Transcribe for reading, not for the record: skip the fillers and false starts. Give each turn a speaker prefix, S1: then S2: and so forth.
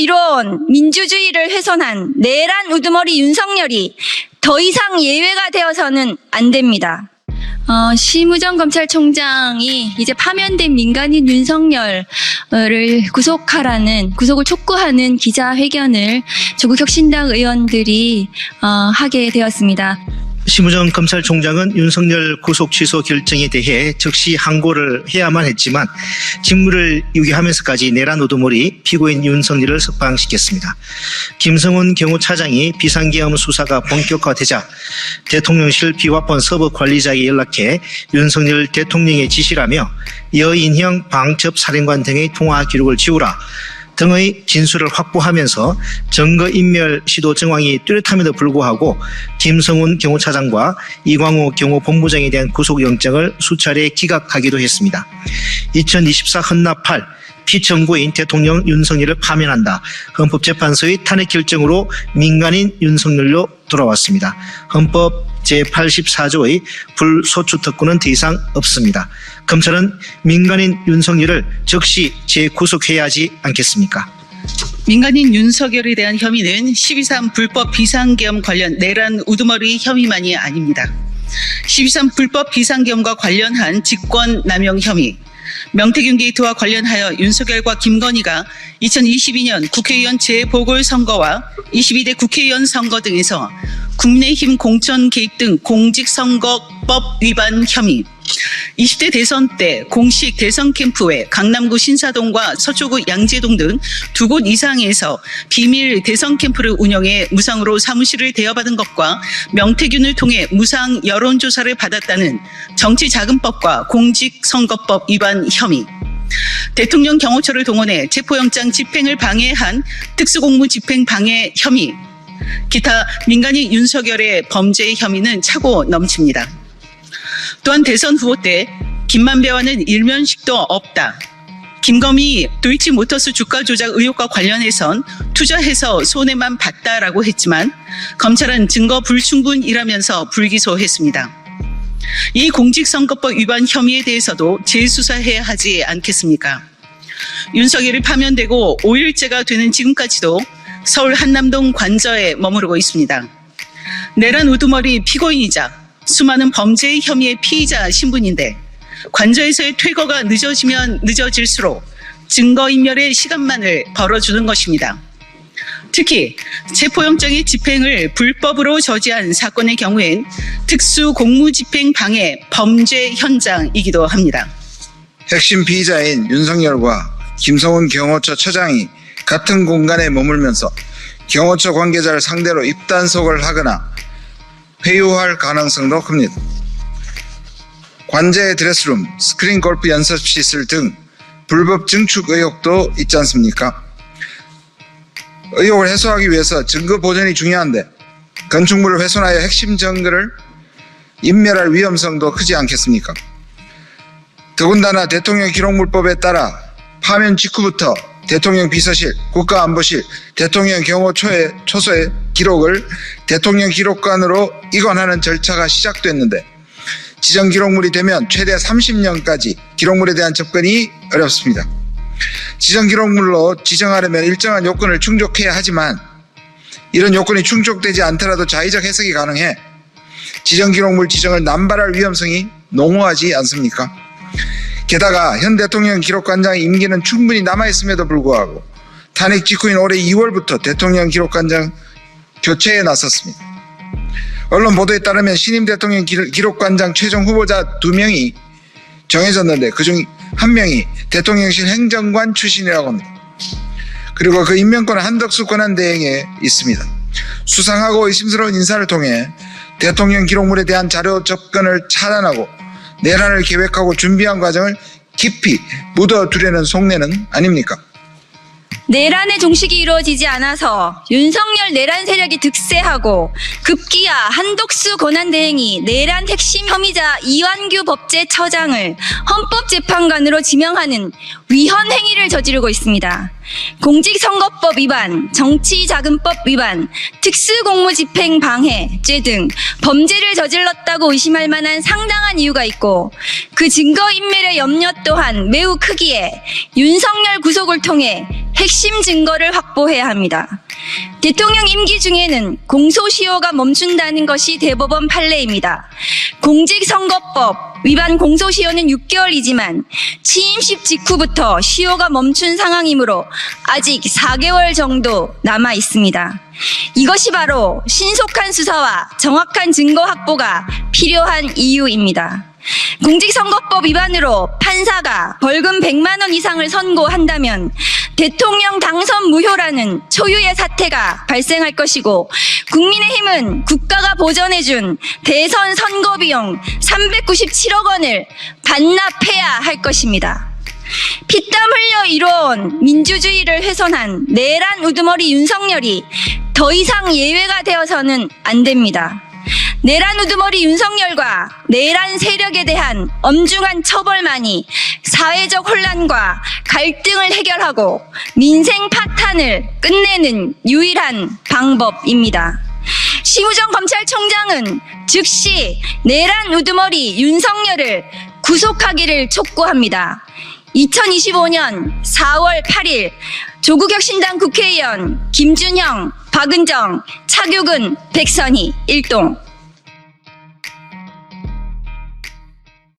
S1: 이뤄온 민주주의를 훼손한 내란 우두머리 윤석열이 더 이상 예외가 되어서는 안 됩니다. 심우정 검찰총장이 이제 파면된 민간인 윤석열을 구속을 촉구하는 기자회견을 조국혁신당 의원들이 하게 되었습니다.
S2: 심우정 검찰총장은 윤석열 구속 취소 결정에 대해 즉시 항고를 해야만 했지만 직무를 유기하면서까지 내란 우두머리 피고인 윤석열을 석방시켰습니다. 김성훈 경호차장이 비상계엄 수사가 본격화되자 대통령실 비화폰 서버 관리자에게 연락해 윤석열 대통령의 지시라며 여인형 방첩사령관 등의 통화 기록을 지우라 등의 진술을 확보하면서 증거인멸 시도 정황이 뚜렷함에도 불구하고 김성훈 경호차장과 이광호 경호본부장에 대한 구속영장을 수차례 기각하기도 했습니다. 2024 헌납 8 피청구인 대통령 윤석열을 파면한다. 헌법재판소의 탄핵 결정으로 민간인 윤석열로 돌아왔습니다. 헌법 제84조의 불소추 특권은 더 이상 없습니다. 검찰은 민간인 윤석열을 즉시 재구속해야 하지 않겠습니까?
S3: 민간인 윤석열에 대한 혐의는 12.3 불법 비상계엄 관련 내란 우두머리 혐의만이 아닙니다. 12.3 불법 비상계엄과 관련한 직권남용 혐의, 명태균 게이트와 관련하여 윤석열과 김건희가 2022년 국회의원 재보궐선거와 22대 국회의원 선거 등에서 국민의힘 공천 개입 등 공직선거법 위반 혐의, 20대 대선 때 공식 대선 캠프에 강남구 신사동과 서초구 양재동 등 두 곳 이상에서 비밀 대선 캠프를 운영해 무상으로 사무실을 대여받은 것과 명태균을 통해 무상 여론조사를 받았다는 정치자금법과 공직선거법 위반 혐의, 대통령 경호처를 동원해 체포영장 집행을 방해한 특수공무 집행 방해 혐의, 기타 민간인 윤석열의 범죄 혐의는 차고 넘칩니다. 또한 대선 후보 때 김만배와는 일면식도 없다. 김건희 도이치모터스 주가 조작 의혹과 관련해선 투자해서 손해만 봤다라고 했지만 검찰은 증거 불충분이라면서 불기소했습니다. 이 공직선거법 위반 혐의에 대해서도 재수사해야 하지 않겠습니까? 윤석열이 파면되고 5일째가 되는 지금까지도 서울 한남동 관저에 머무르고 있습니다. 내란 우두머리 피고인이자 수많은 범죄의 혐의의 피의자 신분인데 관저에서의 퇴거가 늦어지면 늦어질수록 증거인멸의 시간만을 벌어주는 것입니다. 특히 체포영장의 집행을 불법으로 저지한 사건의 경우엔 특수공무집행 방해 범죄 현장이기도 합니다.
S4: 핵심 피의자인 윤석열과 김성훈 경호처 처장이 같은 공간에 머물면서 경호처 관계자를 상대로 입단속을 하거나 회유할 가능성도 큽니다. 관저의 드레스룸, 스크린 골프 연습시설 등 불법 증축 의혹도 있지 않습니까? 의혹을 해소하기 위해서 증거 보존이 중요한데 건축물을 훼손하여 핵심 증거를 인멸할 위험성도 크지 않겠습니까? 더군다나 대통령 기록물법에 따라 파면 직후부터 대통령 비서실, 국가안보실, 대통령 경호처의 기록을 대통령 기록관으로 이관하는 절차가 시작됐는데 지정 기록물이 되면 최대 30년까지 기록물에 대한 접근이 어렵습니다. 지정 기록물로 지정하려면 일정한 요건을 충족해야 하지만 이런 요건이 충족되지 않더라도 자의적 해석이 가능해 지정 기록물 지정을 남발할 위험성이 농후하지 않습니까? 게다가 현 대통령 기록관장의 임기는 충분히 남아있음에도 불구하고 탄핵 직후인 올해 2월부터 대통령 기록관장 교체에 나섰습니다. 언론 보도에 따르면 신임 대통령 기록관장 최종 후보자 2명이 정해졌는데 그중 1명이 대통령실 행정관 출신이라고 합니다. 그리고 그 임명권은 한덕수 권한대행에 있습니다. 수상하고 의심스러운 인사를 통해 대통령 기록물에 대한 자료 접근을 차단하고 내란을 계획하고 준비한 과정을 깊이 묻어두려는 속내는 아닙니까?
S1: 내란의 종식이 이루어지지 않아서 윤석열 내란 세력이 득세하고 급기야 한덕수 권한대행이 내란 핵심 혐의자 이완규 법제처장을 헌법재판관으로 지명하는 위헌 행위를 저지르고 있습니다. 공직선거법 위반, 정치자금법 위반, 특수공무집행 방해죄 등 범죄를 저질렀다고 의심할 만한 상당한 이유가 있고 그 증거인멸의 염려 또한 매우 크기에 윤석열 구속을 통해 핵심 증거를 확보해야 합니다. 대통령 임기 중에는 공소시효가 멈춘다는 것이 대법원 판례입니다. 공직선거법 위반 공소시효는 6개월이지만 취임식 직후부터 시효가 멈춘 상황이므로 아직 4개월 정도 남아 있습니다. 이것이 바로 신속한 수사와 정확한 증거 확보가 필요한 이유입니다. 공직선거법 위반으로 판사가 벌금 100만 원 이상을 선고한다면 대통령 당선 무효라는 초유의 사태가 발생할 것이고 국민의힘은 국가가 보전해준 대선 선거비용 397억 원을 반납해야 할 것입니다. 피땀 흘려 이뤄온 민주주의를 훼손한 내란 우두머리 윤석열이 더 이상 예외가 되어서는 안 됩니다. 내란 우두머리 윤석열과 내란 세력에 대한 엄중한 처벌만이 사회적 혼란과 갈등을 해결하고 민생 파탄을 끝내는 유일한 방법입니다. 심우정 검찰총장은 즉시 내란 우두머리 윤석열을 구속하기를 촉구합니다. 2025년 4월 8일 조국혁신당 국회의원 김준형, 박은정, 차규근, 백선희, 일동